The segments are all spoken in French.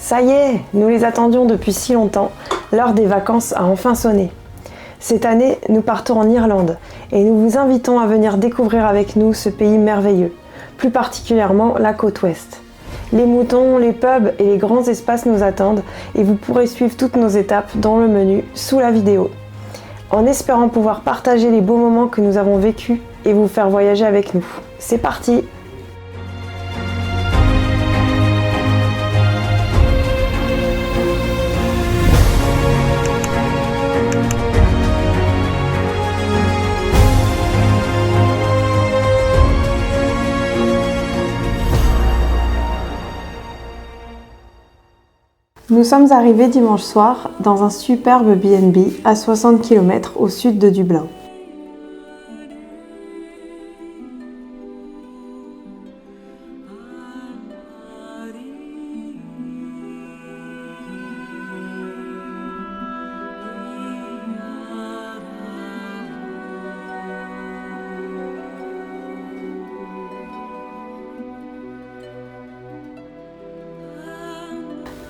Ça y est, nous les attendions depuis si longtemps, l'heure des vacances a enfin sonné. Cette année, nous partons en Irlande et nous vous invitons à venir découvrir avec nous ce pays merveilleux, plus particulièrement la côte ouest. Les moutons, les pubs et les grands espaces nous attendent et vous pourrez suivre toutes nos étapes dans le menu sous la vidéo. En espérant pouvoir partager les beaux moments que nous avons vécus et vous faire voyager avec nous. C'est parti! Nous sommes arrivés dimanche soir dans un superbe B&B à 60 km au sud de Dublin.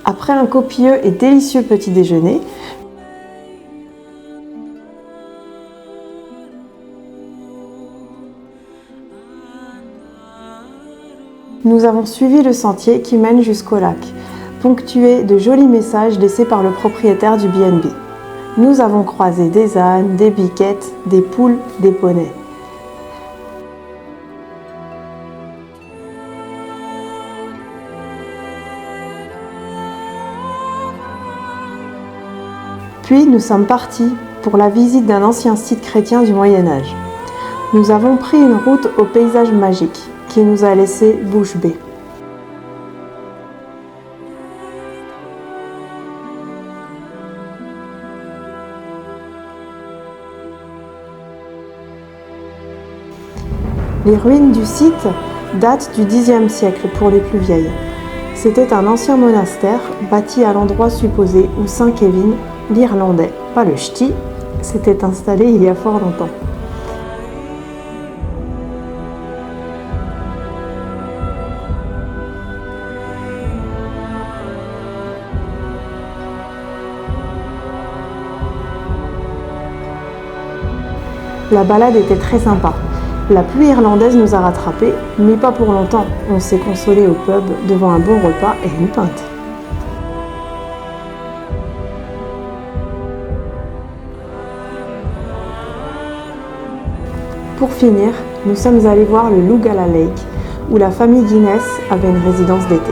Après un copieux et délicieux petit déjeuner, nous avons suivi le sentier qui mène jusqu'au lac, ponctué de jolis messages laissés par le propriétaire du B&B. Nous avons croisé des ânes, des biquettes, des poules, des poneys. Puis nous sommes partis pour la visite d'un ancien site chrétien du Moyen-Âge. Nous avons pris une route au paysage magique qui nous a laissé bouche bée. Les ruines du site datent du Xe siècle pour les plus vieilles. C'était un ancien monastère bâti à l'endroit supposé où Saint Kevin, l'Irlandais, pas le ch'ti, s'était installé il y a fort longtemps. La balade était très sympa. La pluie irlandaise nous a rattrapés, mais pas pour longtemps. On s'est consolé au pub devant un bon repas et une pinte. Pour finir, nous sommes allés voir le Lugala Lake, où la famille Guinness avait une résidence d'été.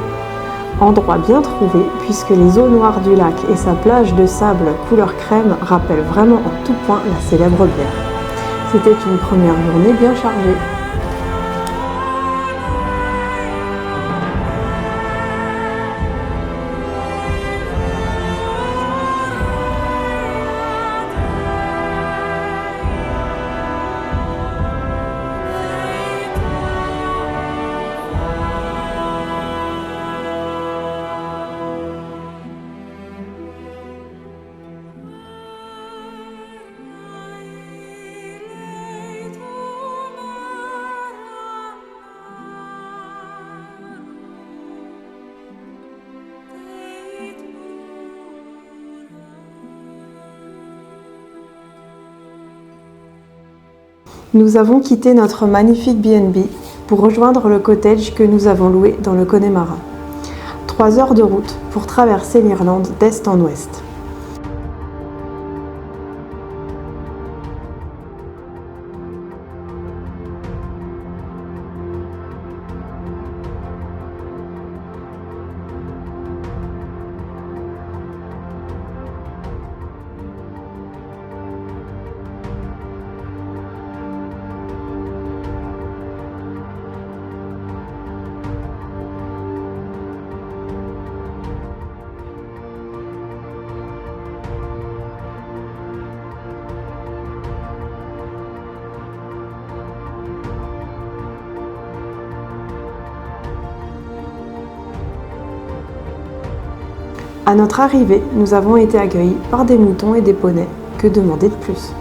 Endroit bien trouvé, puisque les eaux noires du lac et sa plage de sable couleur crème rappellent vraiment en tout point la célèbre bière. C'était une première journée bien chargée. Nous avons quitté notre magnifique B&B pour rejoindre le cottage que nous avons loué dans le Connemara. 3 heures de route pour traverser l'Irlande d'est en ouest. À notre arrivée, nous avons été accueillis par des moutons et des poneys. Que demander de plus ?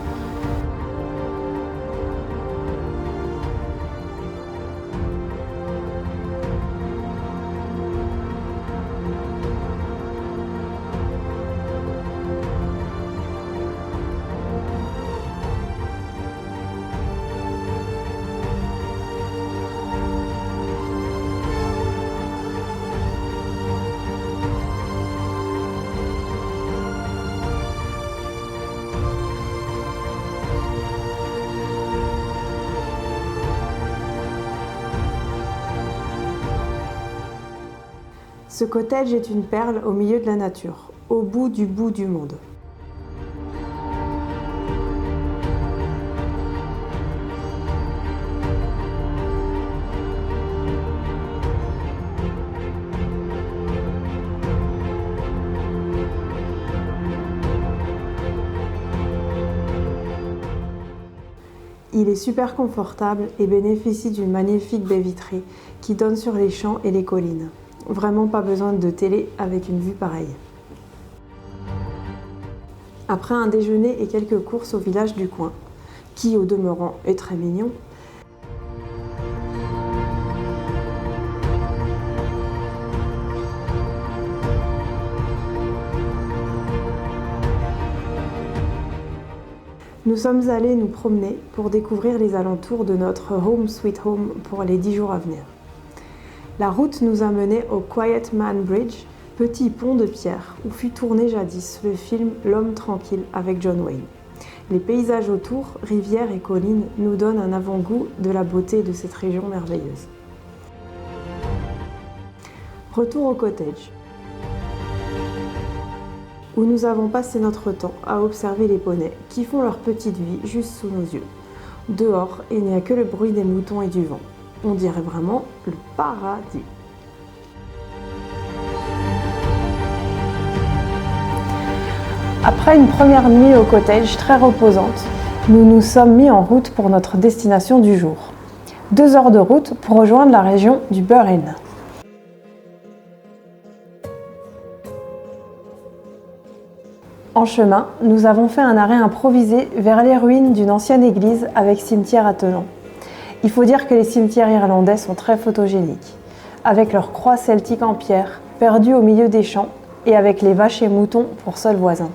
Ce cottage est une perle au milieu de la nature, au bout du monde. Il est super confortable et bénéficie d'une magnifique baie vitrée qui donne sur les champs et les collines. Vraiment pas besoin de télé avec une vue pareille. Après un déjeuner et quelques courses au village du coin, qui au demeurant est très mignon, nous sommes allés nous promener pour découvrir les alentours de notre Home Sweet Home pour les 10 jours à venir. La route nous a menés au Quiet Man Bridge, petit pont de pierre où fut tourné jadis le film L'Homme tranquille avec John Wayne. Les paysages autour, rivières et collines, nous donnent un avant-goût de la beauté de cette région merveilleuse. Retour au cottage, où nous avons passé notre temps à observer les poneys qui font leur petite vie juste sous nos yeux. Dehors, il n'y a que le bruit des moutons et du vent. On dirait vraiment le paradis. Après une première nuit au cottage très reposante, nous nous sommes mis en route pour notre destination du jour. 2 heures de route pour rejoindre la région du Burren. En chemin, nous avons fait un arrêt improvisé vers les ruines d'une ancienne église avec cimetière attenant. Il faut dire que les cimetières irlandais sont très photogéniques, avec leurs croix celtiques en pierre, perdues au milieu des champs, et avec les vaches et moutons pour seuls voisins.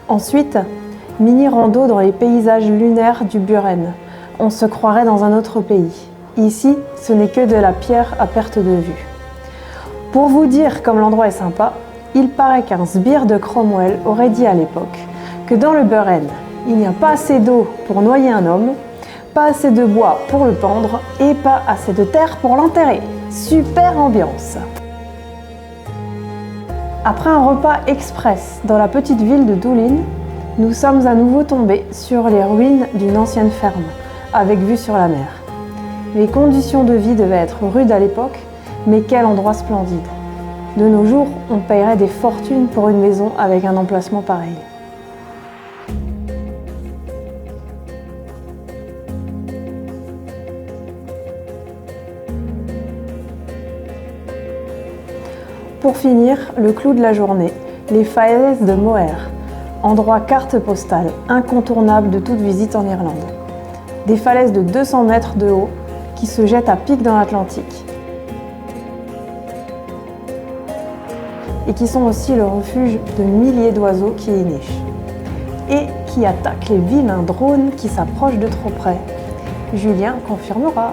Ensuite, mini rando dans les paysages lunaires du Burren. On se croirait dans un autre pays. Ici, ce n'est que de la pierre à perte de vue. Pour vous dire comme l'endroit est sympa, il paraît qu'un sbire de Cromwell aurait dit à l'époque que dans le Burren, il n'y a pas assez d'eau pour noyer un homme, pas assez de bois pour le pendre et pas assez de terre pour l'enterrer. Super ambiance! Après un repas express dans la petite ville de Doolin, nous sommes à nouveau tombés sur les ruines d'une ancienne ferme, avec vue sur la mer. Les conditions de vie devaient être rudes à l'époque, mais quel endroit splendide! De nos jours, on paierait des fortunes pour une maison avec un emplacement pareil. Pour finir, le clou de la journée, les falaises de Moher, endroit carte postale incontournable de toute visite en Irlande. Des falaises de 200 mètres de haut qui se jettent à pic dans l'Atlantique et qui sont aussi le refuge de milliers d'oiseaux qui y nichent et qui attaquent les vilains drones qui s'approchent de trop près. Julien confirmera.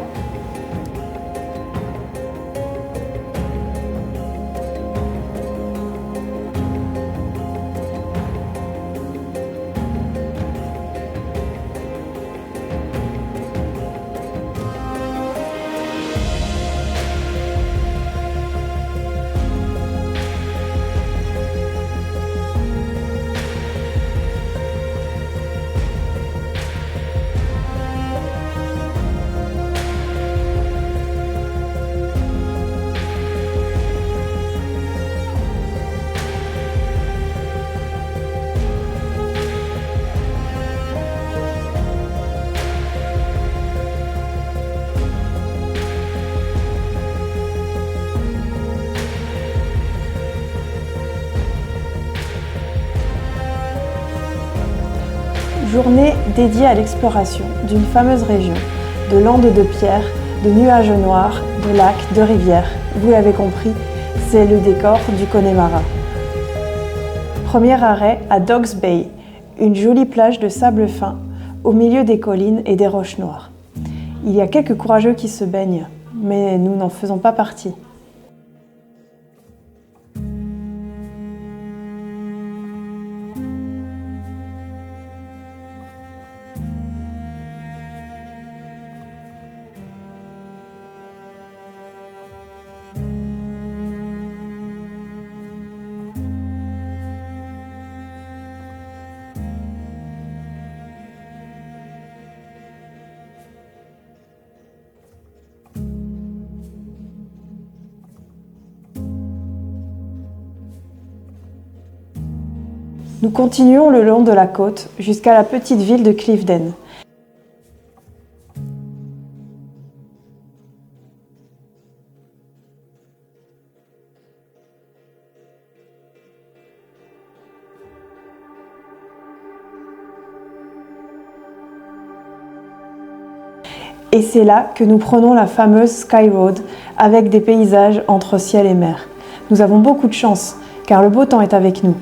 Journée dédiée à l'exploration d'une fameuse région, de landes de pierre, de nuages noirs, de lacs, de rivières. Vous l'avez compris, c'est le décor du Connemara. Premier arrêt à Dogs Bay, une jolie plage de sable fin au milieu des collines et des roches noires. Il y a quelques courageux qui se baignent, mais nous n'en faisons pas partie. Nous continuons le long de la côte jusqu'à la petite ville de Cliveden. Et c'est là que nous prenons la fameuse Sky Road avec des paysages entre ciel et mer. Nous avons beaucoup de chance car le beau temps est avec nous.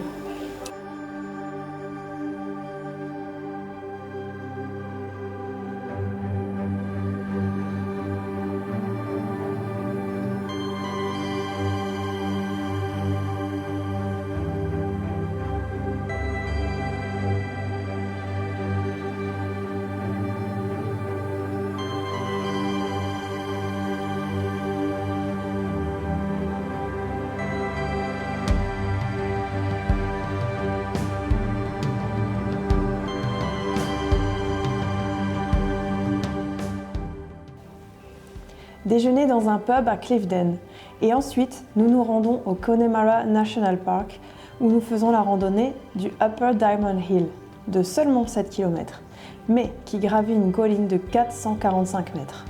Déjeuner dans un pub à Cliveden et ensuite nous nous rendons au Connemara National Park où nous faisons la randonnée du Upper Diamond Hill de seulement 7 km mais qui gravit une colline de 445 mètres.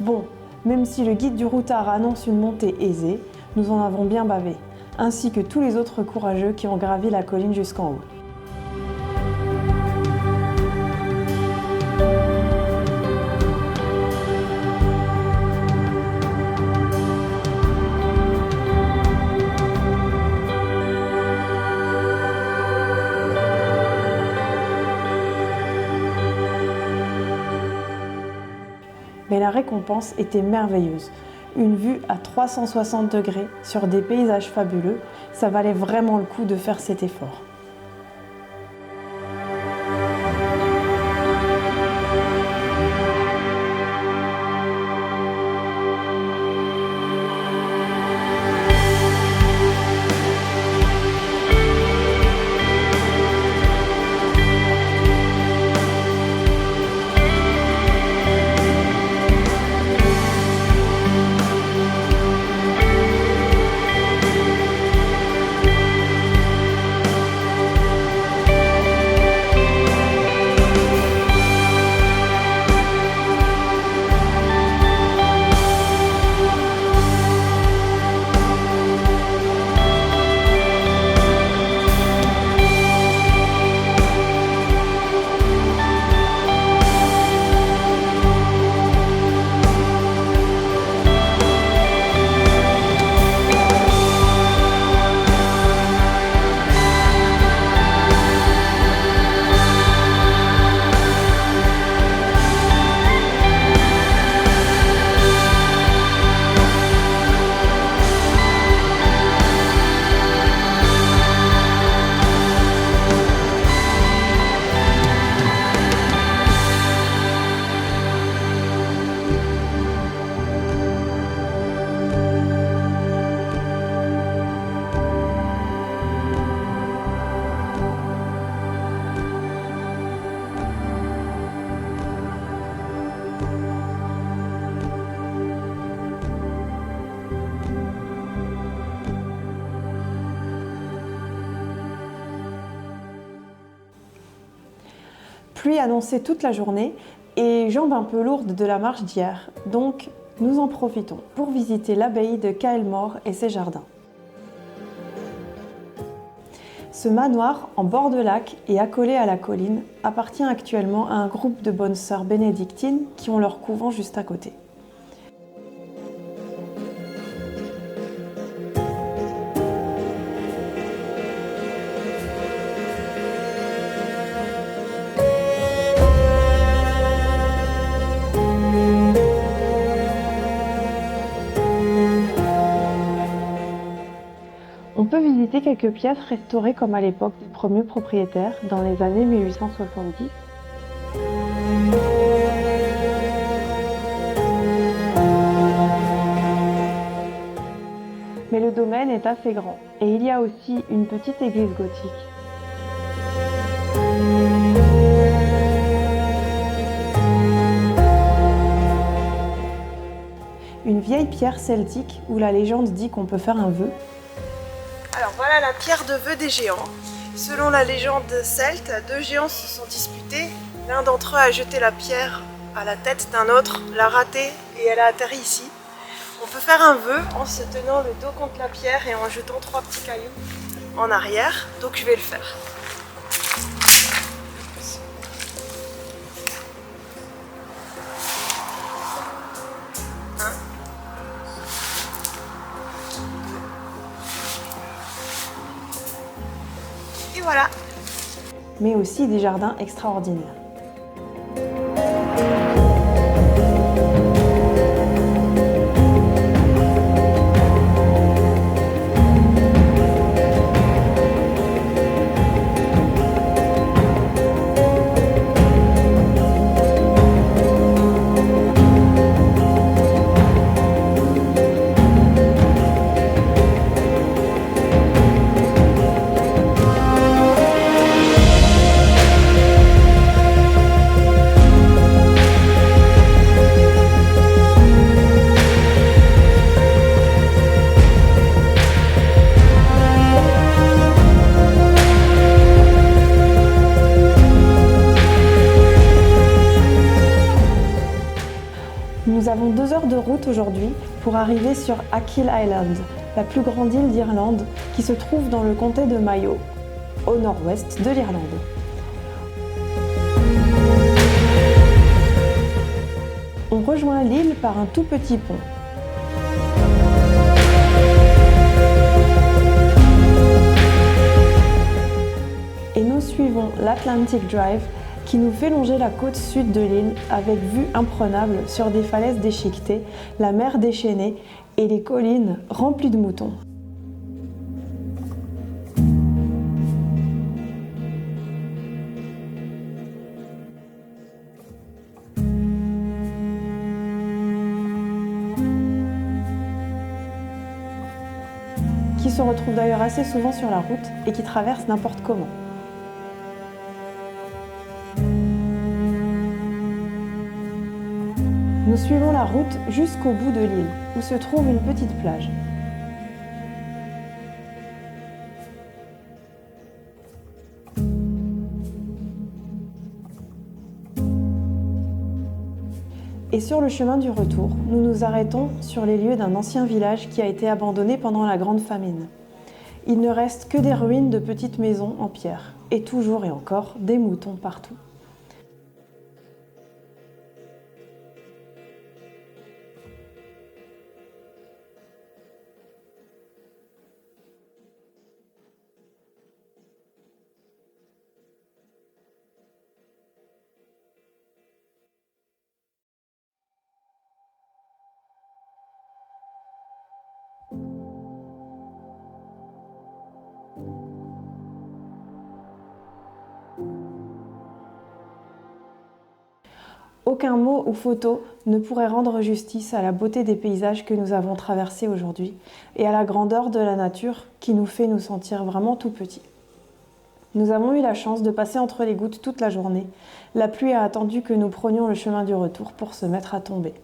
Bon, même si le guide du routard annonce une montée aisée, nous en avons bien bavé, ainsi que tous les autres courageux qui ont gravi la colline jusqu'en haut. Mais la récompense était merveilleuse. Une vue à 360 degrés sur des paysages fabuleux, ça valait vraiment le coup de faire cet effort. Pluie annoncée toute la journée et jambes un peu lourdes de la marche d'hier, donc nous en profitons pour visiter l'abbaye de Kaelmore et ses jardins. Ce manoir en bord de lac et accolé à la colline appartient actuellement à un groupe de bonnes sœurs bénédictines qui ont leur couvent juste à côté. On peut visiter quelques pièces restaurées comme à l'époque des premiers propriétaires dans les années 1870. Mais le domaine est assez grand et il y a aussi une petite église gothique. Une vieille pierre celtique où la légende dit qu'on peut faire un vœu. Alors voilà la pierre de vœu des géants. Selon la légende celte, deux géants se sont disputés. L'un d'entre eux a jeté la pierre à la tête d'un autre, l'a ratée et elle a atterri ici. On peut faire un vœu en se tenant le dos contre la pierre et en jetant 3 petits cailloux en arrière. Donc je vais le faire. Et voilà. Mais aussi des jardins extraordinaires. Nous avons 2 heures de route aujourd'hui pour arriver sur Achill Island, la plus grande île d'Irlande qui se trouve dans le comté de Mayo, au nord-ouest de l'Irlande. On rejoint l'île par un tout petit pont. Et nous suivons l'Atlantic Drive qui nous fait longer la côte sud de l'île avec vue imprenable sur des falaises déchiquetées, la mer déchaînée et les collines remplies de moutons. Qui se retrouvent d'ailleurs assez souvent sur la route et qui traversent n'importe comment. Nous suivons la route jusqu'au bout de l'île, où se trouve une petite plage. Et sur le chemin du retour, nous nous arrêtons sur les lieux d'un ancien village qui a été abandonné pendant la Grande Famine. Il ne reste que des ruines de petites maisons en pierre, et toujours et encore des moutons partout. Aucun mot ou photo ne pourrait rendre justice à la beauté des paysages que nous avons traversés aujourd'hui et à la grandeur de la nature qui nous fait nous sentir vraiment tout petits. Nous avons eu la chance de passer entre les gouttes toute la journée. La pluie a attendu que nous prenions le chemin du retour pour se mettre à tomber.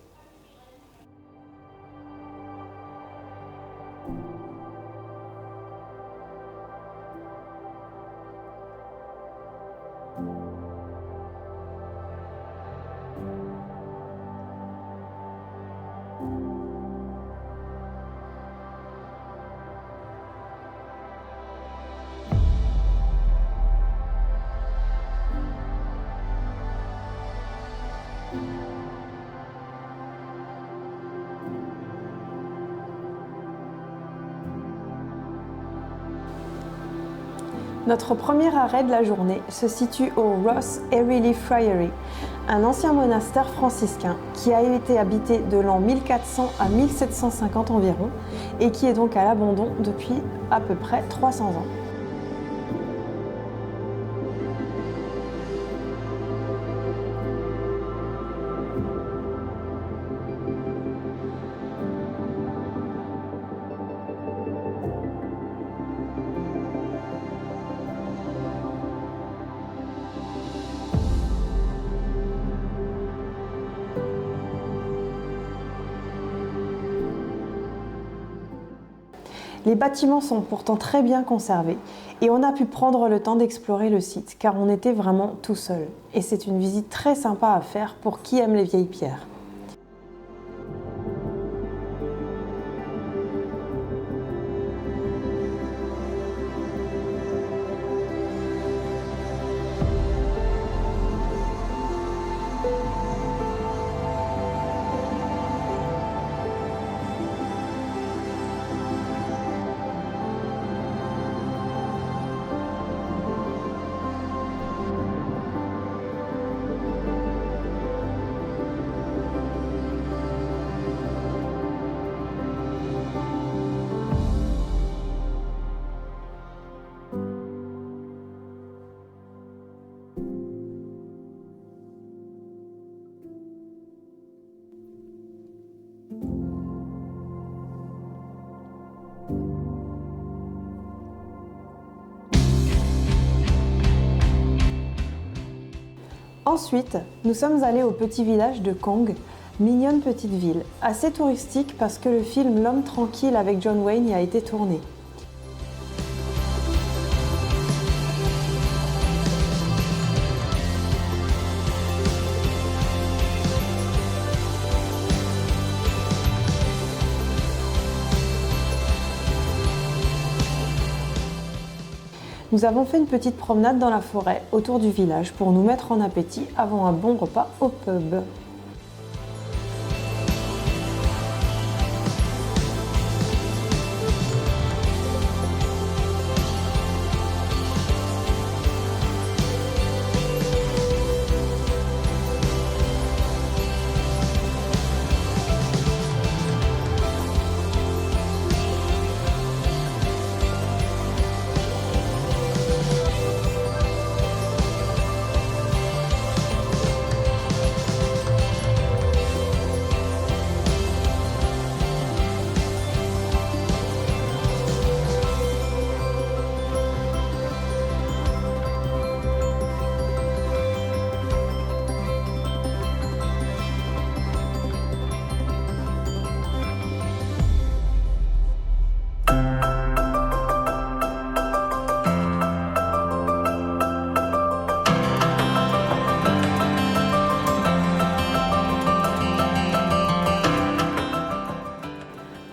Notre premier arrêt de la journée se situe au Ross Early Friary, un ancien monastère franciscain qui a été habité de l'an 1400 à 1750 environ et qui est donc à l'abandon depuis à peu près 300 ans. Les bâtiments sont pourtant très bien conservés et on a pu prendre le temps d'explorer le site car on était vraiment tout seul. Et c'est une visite très sympa à faire pour qui aime les vieilles pierres. Ensuite, nous sommes allés au petit village de Kong, mignonne petite ville, assez touristique parce que le film L'Homme tranquille avec John Wayne y a été tourné. Nous avons fait une petite promenade dans la forêt autour du village pour nous mettre en appétit avant un bon repas au pub.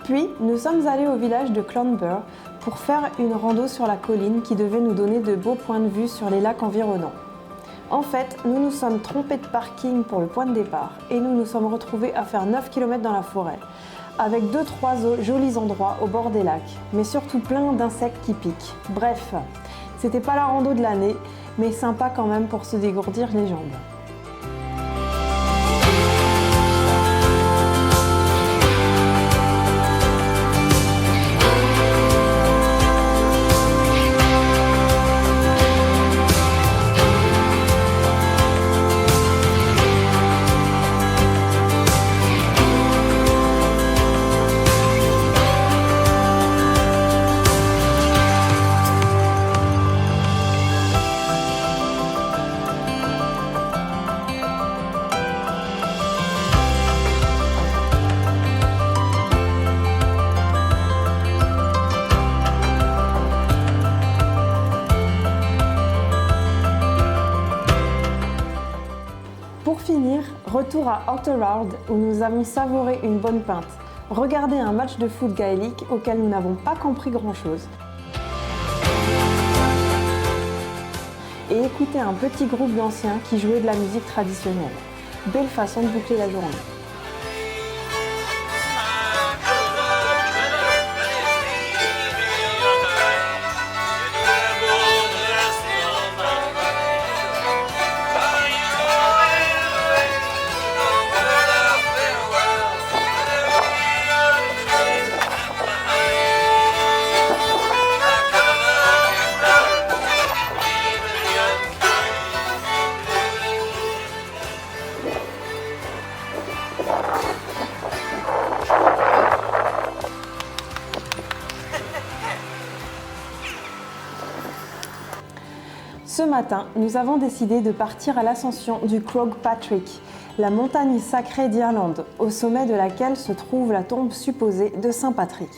Puis, nous sommes allés au village de Clonbur pour faire une rando sur la colline qui devait nous donner de beaux points de vue sur les lacs environnants. En fait, nous nous sommes trompés de parking pour le point de départ et nous nous sommes retrouvés à faire 9 km dans la forêt, avec 2-3 jolis endroits au bord des lacs, mais surtout plein d'insectes qui piquent. Bref, c'était pas la rando de l'année, mais sympa quand même pour se dégourdir les jambes. Pour finir, retour à Oughterard où nous avons savouré une bonne pinte, regardé un match de foot gaélique auquel nous n'avons pas compris grand-chose et écouté un petit groupe d'anciens qui jouait de la musique traditionnelle. Belle façon de boucler la journée. Ce matin, nous avons décidé de partir à l'ascension du Croagh Patrick, la montagne sacrée d'Irlande, au sommet de laquelle se trouve la tombe supposée de Saint Patrick.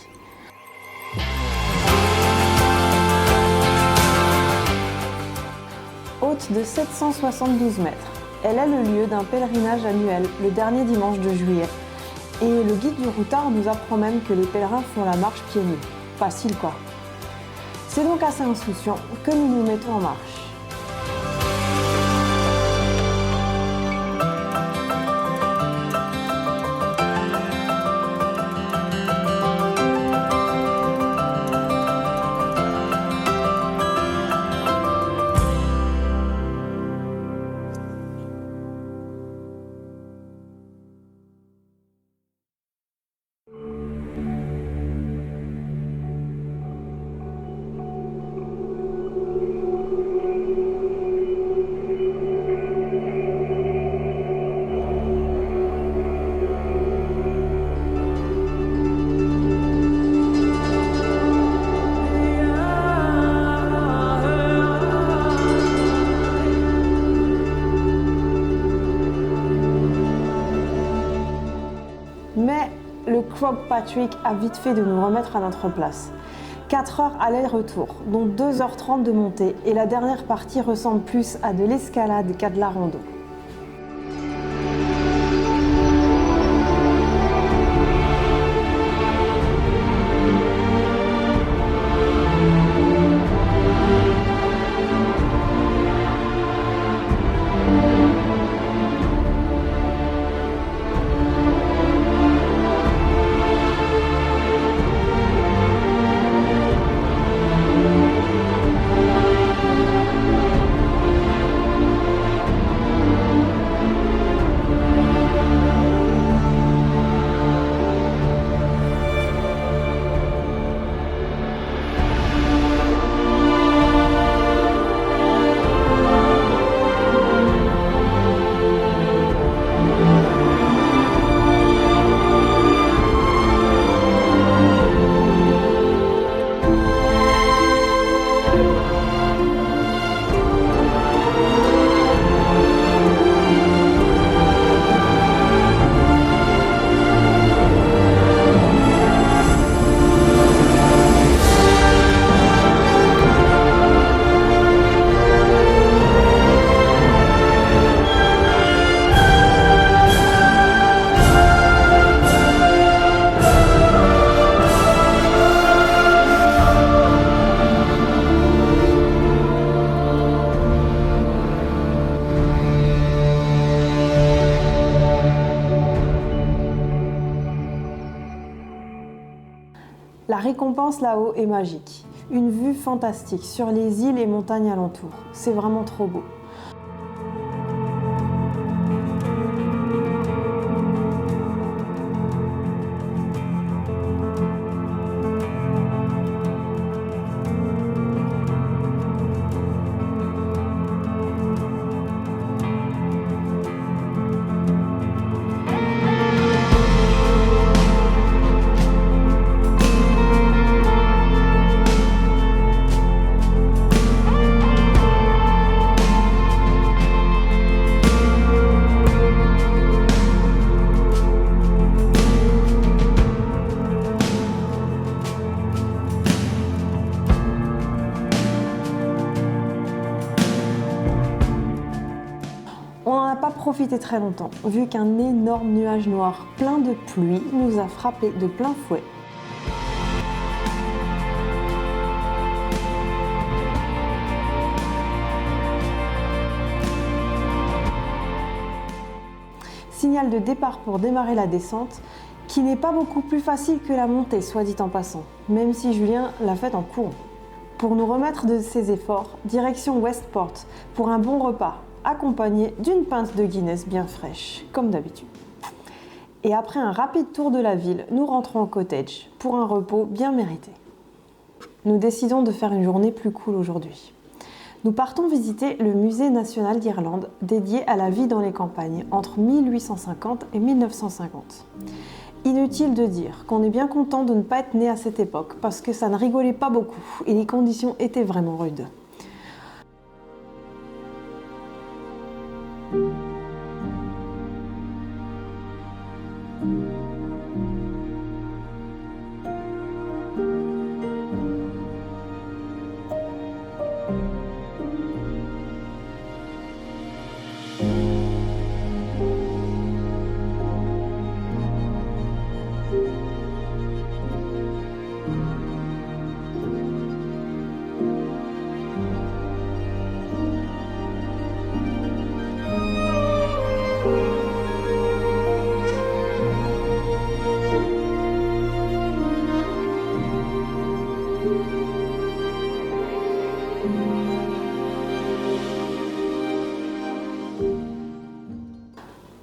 haute de 772 mètres. Elle est le lieu d'un pèlerinage annuel, le dernier dimanche de juillet. Et le guide du routard nous apprend même que les pèlerins font la marche pieds nus. Facile quoi. C'est donc assez insouciant que nous nous mettons en marche. Mais le Croagh Patrick a vite fait de nous remettre à notre place. 4 heures aller-retour, dont 2h30 de montée, et la dernière partie ressemble plus à de l'escalade qu'à de la rando. La récompense là-haut est magique. Une vue fantastique sur les îles et montagnes alentours. C'est vraiment trop beau. Profiter très longtemps, vu qu'un énorme nuage noir plein de pluie nous a frappé de plein fouet. Signal de départ pour démarrer la descente, qui n'est pas beaucoup plus facile que la montée, soit dit en passant, même si Julien l'a faite en courant. Pour nous remettre de ses efforts, direction Westport pour un bon repas, accompagné d'une pinte de Guinness bien fraîche, comme d'habitude. Et après un rapide tour de la ville, nous rentrons au cottage pour un repos bien mérité. Nous décidons de faire une journée plus cool aujourd'hui. Nous partons visiter le Musée national d'Irlande, dédié à la vie dans les campagnes entre 1850 et 1950. Inutile de dire qu'on est bien content de ne pas être né à cette époque, parce que ça ne rigolait pas beaucoup et les conditions étaient vraiment rudes.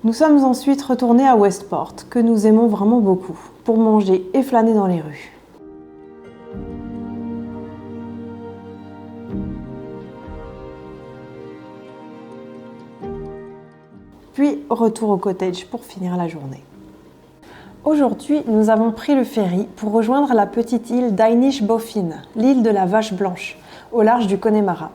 Nous sommes ensuite retournés à Westport, que nous aimons vraiment beaucoup, pour manger et flâner dans les rues. Puis retour au cottage pour finir la journée. Aujourd'hui, nous avons pris le ferry pour rejoindre la petite île d'Inish Boffin, l'île de la Vache Blanche, au large du Connemara.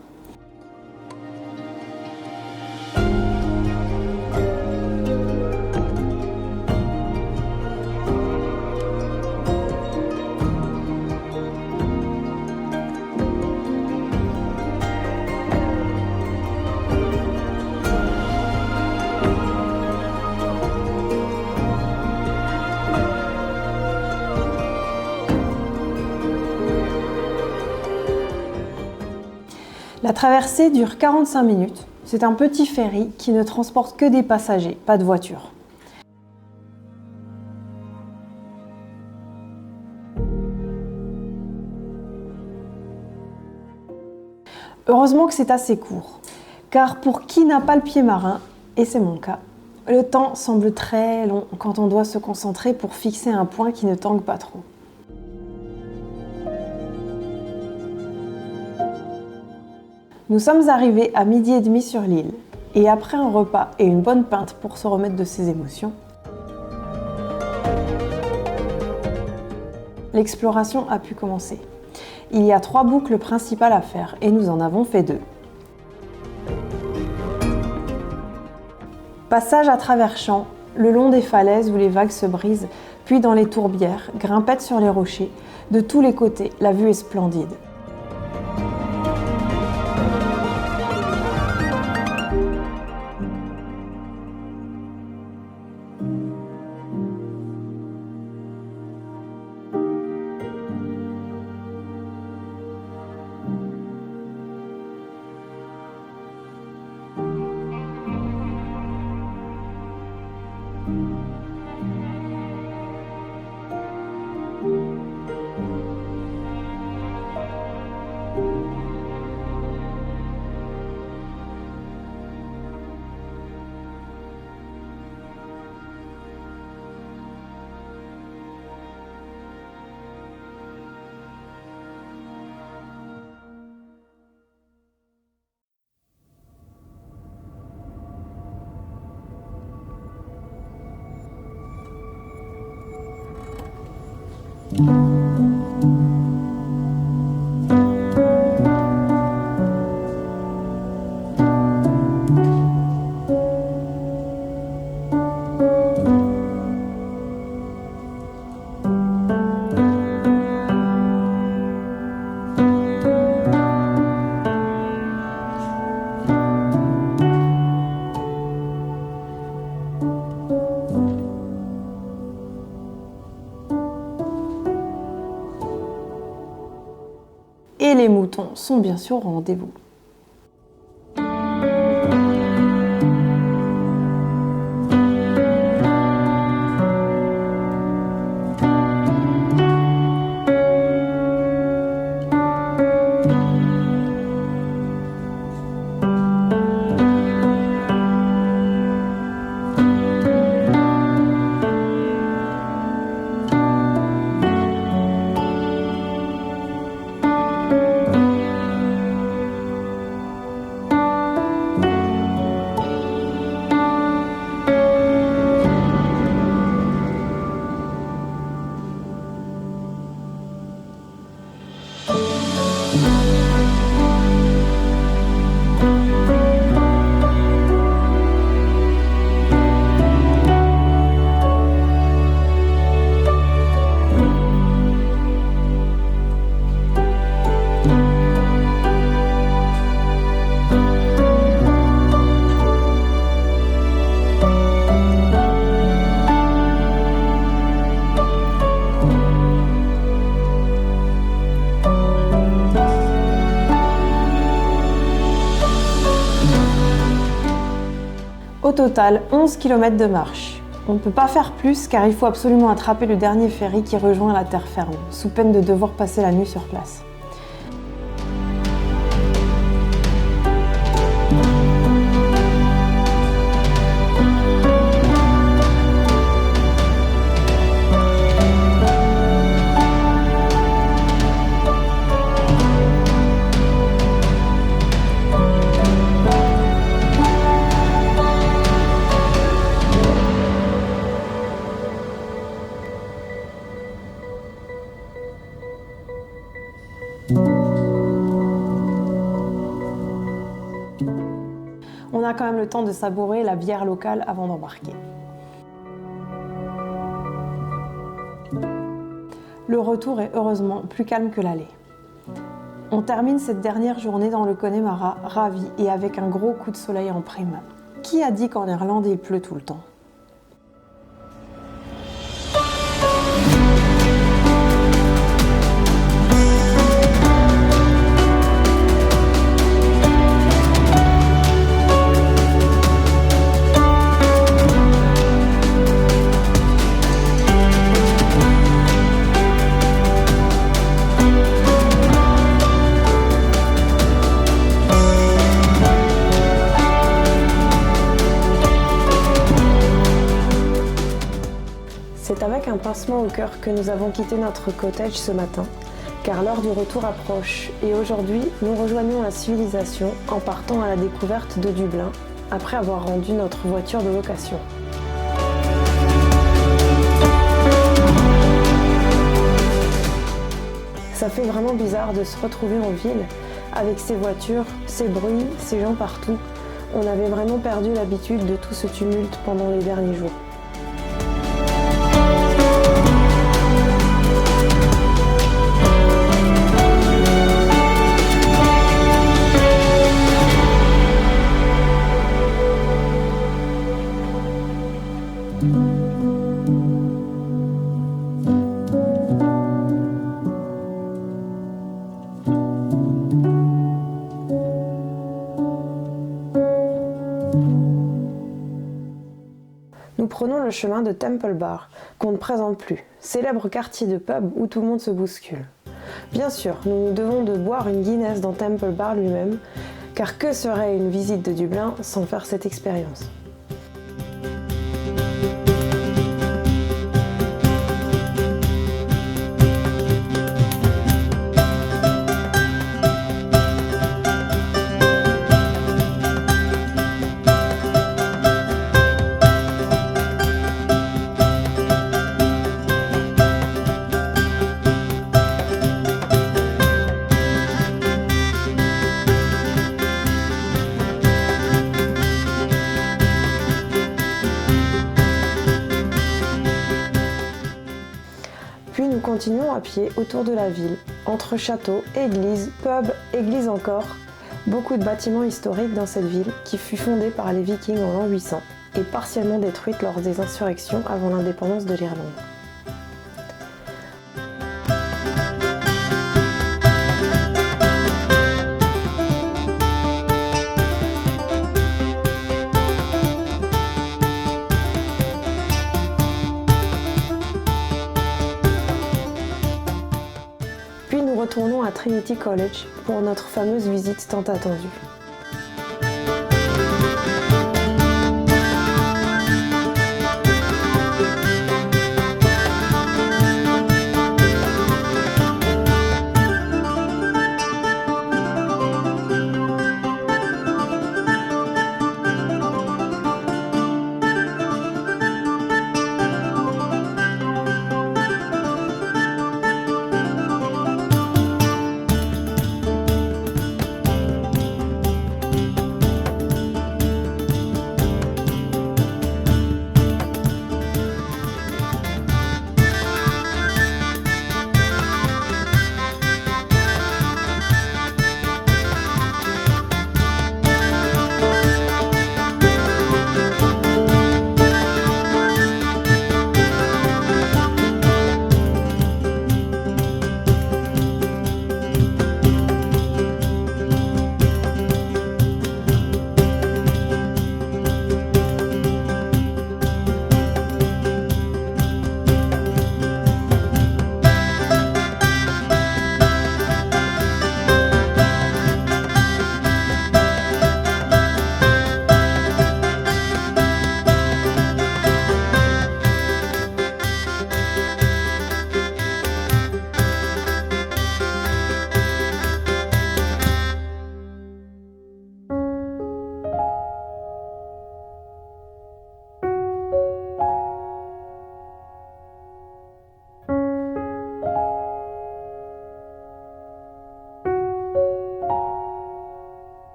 La traversée dure 45 minutes. C'est un petit ferry qui ne transporte que des passagers, pas de voitures. Heureusement que c'est assez court, car pour qui n'a pas le pied marin, et c'est mon cas, le temps semble très long quand on doit se concentrer pour fixer un point qui ne tangue pas trop. Nous sommes arrivés à 12h30 sur l'île, et après un repas et une bonne pinte pour se remettre de ses émotions, l'exploration a pu commencer. Il y a 3 boucles principales à faire, et nous en avons fait 2. Passage à travers champs, le long des falaises où les vagues se brisent, puis dans les tourbières, grimpettes sur les rochers. De tous les côtés, la vue est splendide. Et les moutons sont bien sûr au rendez-vous. Au total, 11 km de marche. On ne peut pas faire plus car il faut absolument attraper le dernier ferry qui rejoint la terre ferme, sous peine de devoir passer la nuit sur place. On a quand même le temps de savourer la bière locale avant d'embarquer. Le retour est heureusement plus calme que l'aller. On termine cette dernière journée dans le Connemara, ravis et avec un gros coup de soleil en prime. Qui a dit qu'en Irlande il pleut tout le temps ? C'est avec un pincement au cœur que nous avons quitté notre cottage ce matin, car l'heure du retour approche et aujourd'hui nous rejoignons la civilisation en partant à la découverte de Dublin, après avoir rendu notre voiture de location. Ça fait vraiment bizarre de se retrouver en ville, avec ces voitures, ces bruits, ces gens partout. On avait vraiment perdu l'habitude de tout ce tumulte pendant les derniers jours. Nous prenons le chemin de Temple Bar, qu'on ne présente plus, célèbre quartier de pub où tout le monde se bouscule. Bien sûr, nous nous devons de boire une Guinness dans Temple Bar lui-même, car que serait une visite de Dublin sans faire cette expérience ? Puis nous continuons à pied autour de la ville, entre châteaux, églises, pubs, églises encore. Beaucoup de bâtiments historiques dans cette ville qui fut fondée par les Vikings en l'an 800 et partiellement détruite lors des insurrections avant l'indépendance de l'Irlande. Puis nous retournons à Trinity College pour notre fameuse visite tant attendue.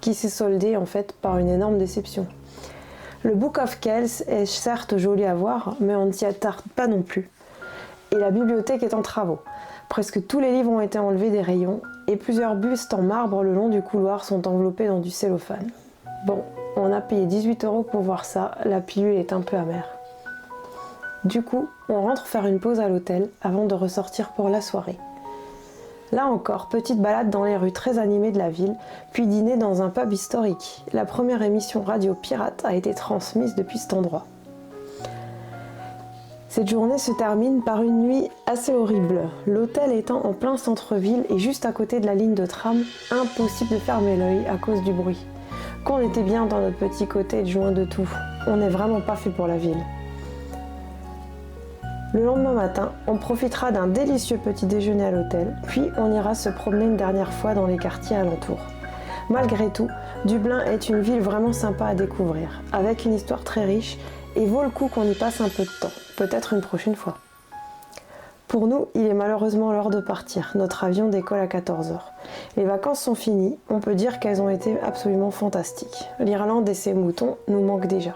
qui s'est soldée en fait par une énorme déception. Le Book of Kells est certes joli à voir, mais on ne s'y attarde pas non plus. Et la bibliothèque est en travaux. Presque tous les livres ont été enlevés des rayons et plusieurs bustes en marbre le long du couloir sont enveloppés dans du cellophane. Bon, on a payé 18 € pour voir ça, la pilule est un peu amère. Du coup, on rentre faire une pause à l'hôtel avant de ressortir pour la soirée. Là encore, petite balade dans les rues très animées de la ville, puis dîner dans un pub historique. La première émission radio pirate a été transmise depuis cet endroit. Cette journée se termine par une nuit assez horrible. L'hôtel étant en plein centre-ville et juste à côté de la ligne de tram, impossible de fermer l'œil à cause du bruit. Qu'on était bien dans notre petit cottage loin de tout. On n'est vraiment pas fait pour la ville. Le lendemain matin, on profitera d'un délicieux petit déjeuner à l'hôtel, puis on ira se promener une dernière fois dans les quartiers alentours. Malgré tout, Dublin est une ville vraiment sympa à découvrir, avec une histoire très riche et vaut le coup qu'on y passe un peu de temps, peut-être une prochaine fois. Pour nous, il est malheureusement l'heure de partir, notre avion décolle à 14 h. Les vacances sont finies, on peut dire qu'elles ont été absolument fantastiques. L'Irlande et ses moutons nous manquent déjà.